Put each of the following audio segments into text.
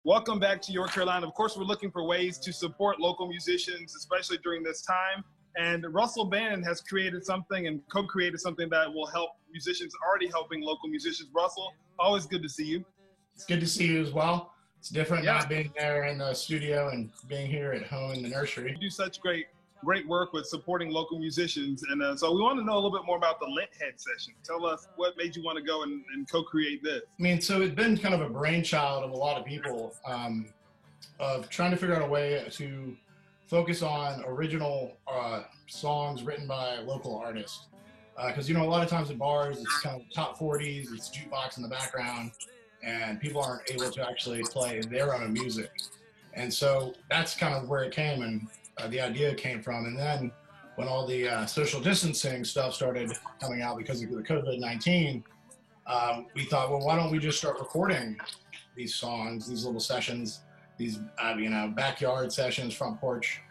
Welcome back to York Carolina. Of course, we're looking for ways to support local musicians, especially during this time. And Russell Bannon has created something and co-created something that will help musicians, already helping local musicians. Russell, always good to see you. It's good to see you as well. It's different not being there in the studio and being here at home in the nursery. You do such great work with supporting local musicians. And so we want to know a little bit more about the Linthead session. Tell us what made you want to go and co-create this. I mean, so it's been kind of a brainchild of a lot of people of trying to figure out a way to focus on original songs written by local artists. Because, you know, a lot of times at bars, it's kind of top 40s, it's jukebox in the background, and people aren't able to actually play their own music. And so that's kind of where it came and the idea came from. And then when all the social distancing stuff started coming out because of the COVID-19, we thought, well, why don't we just start recording these songs, these little sessions, these backyard sessions, front porch,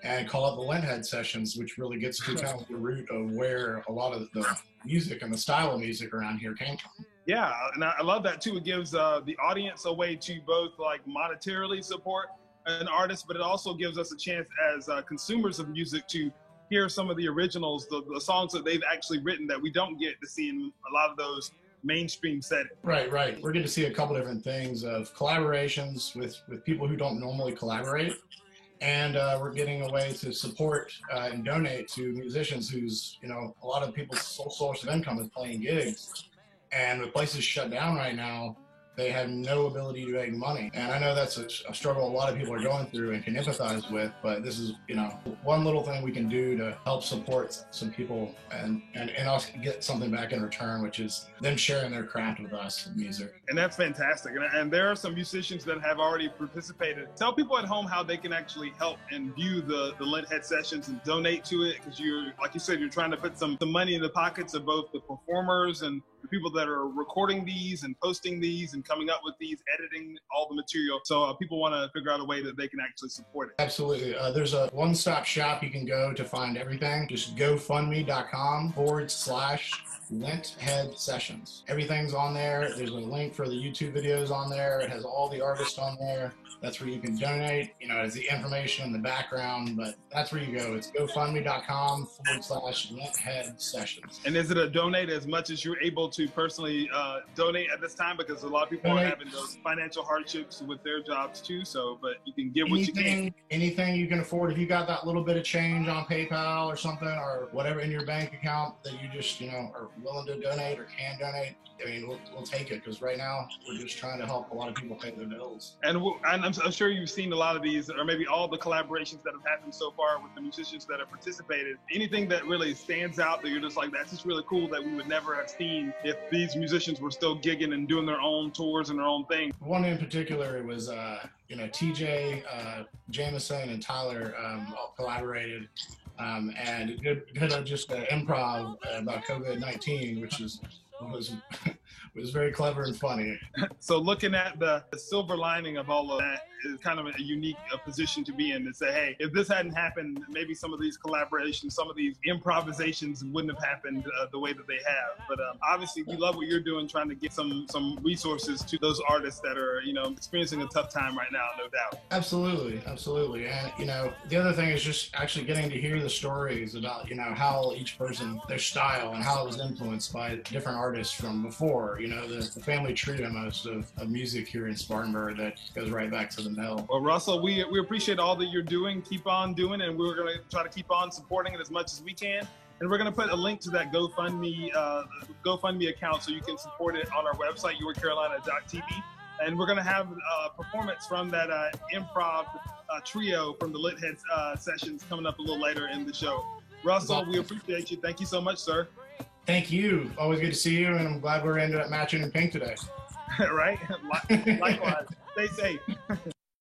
and call it the Linthead sessions, which really gets to kind of the root of where a lot of the music and the style of music around here came from. Yeah, and I love that too. It gives the audience a way to both like monetarily support an artist, but it also gives us a chance as consumers of music to hear some of the originals, the songs that they've actually written that we don't get to see in a lot of those mainstream settings. Right. We're getting to see a couple different things of collaborations with people who don't normally collaborate. And we're getting a way to support and donate to musicians whose, a lot of people's sole source of income is playing gigs. And with places shut down right now, they have no ability to make money. And I know that's a struggle a lot of people are going through and can empathize with, but this is, one little thing we can do to help support some people and also get something back in return, which is them sharing their craft with us, music. And that's fantastic. And there are some musicians that have already participated. Tell people at home how they can actually help and view the Linthead sessions and donate to it, because you're, like you said, you're trying to put some money in the pockets of both the performers and the people that are recording these and posting these and coming up with these, editing all the material. So people want to figure out a way that they can actually support it. Absolutely. There's a one-stop shop you can go to find everything. Just GoFundMe.com/Linthead Sessions. Everything's on there. There's a link for the YouTube videos on there. It has all the artists on there. That's where you can donate. It has the information in the background, but that's where you go. It's GoFundMe.com/Linthead Sessions. And is it a donate as much as you're able to personally donate at this time? Because a lot of people are having those financial hardships with their jobs too. So, but you can give what you can. Anything you can afford. If you got that little bit of change on PayPal or something, or whatever in your bank account that you just, are willing to donate or can donate, we'll take it, because right now we're just trying to help a lot of people pay their bills. And I'm sure you've seen a lot of these, or maybe all the collaborations that have happened so far with the musicians that have participated. Anything that really stands out that you're just like, that's just really cool that we would never have seen if these musicians were still gigging and doing their own tours and their own thing? One in particular was, TJ, Jameson, and Tyler all collaborated. And did just improv about COVID-19, which was very clever and funny. So looking at the silver lining of all of that is kind of a unique position to be in, to say, hey, if this hadn't happened, maybe some of these collaborations, some of these improvisations wouldn't have happened the way that they have. But obviously, we love what you're doing, trying to get some resources to those artists that are, experiencing a tough time right now, no doubt. Absolutely. And, the other thing is just actually getting to hear the stories about, how each person, their style, and how it was influenced by different artists from before. The family tree almost of music here in Spartanburg that goes right back to the mill. Well, Russell, we appreciate all that you're doing. Keep on doing, and we're going to try to keep on supporting it as much as we can. And we're going to put a link to that GoFundMe account so you can support it on our website, yorkcarolina.tv. And we're going to have a performance from that improv trio from the Linthead sessions coming up a little later in the show. Russell, we appreciate you. Thank you so much, sir. Thank you. Always good to see you, and I'm glad we're ended up matching in pink today. Right? Likewise. Stay safe.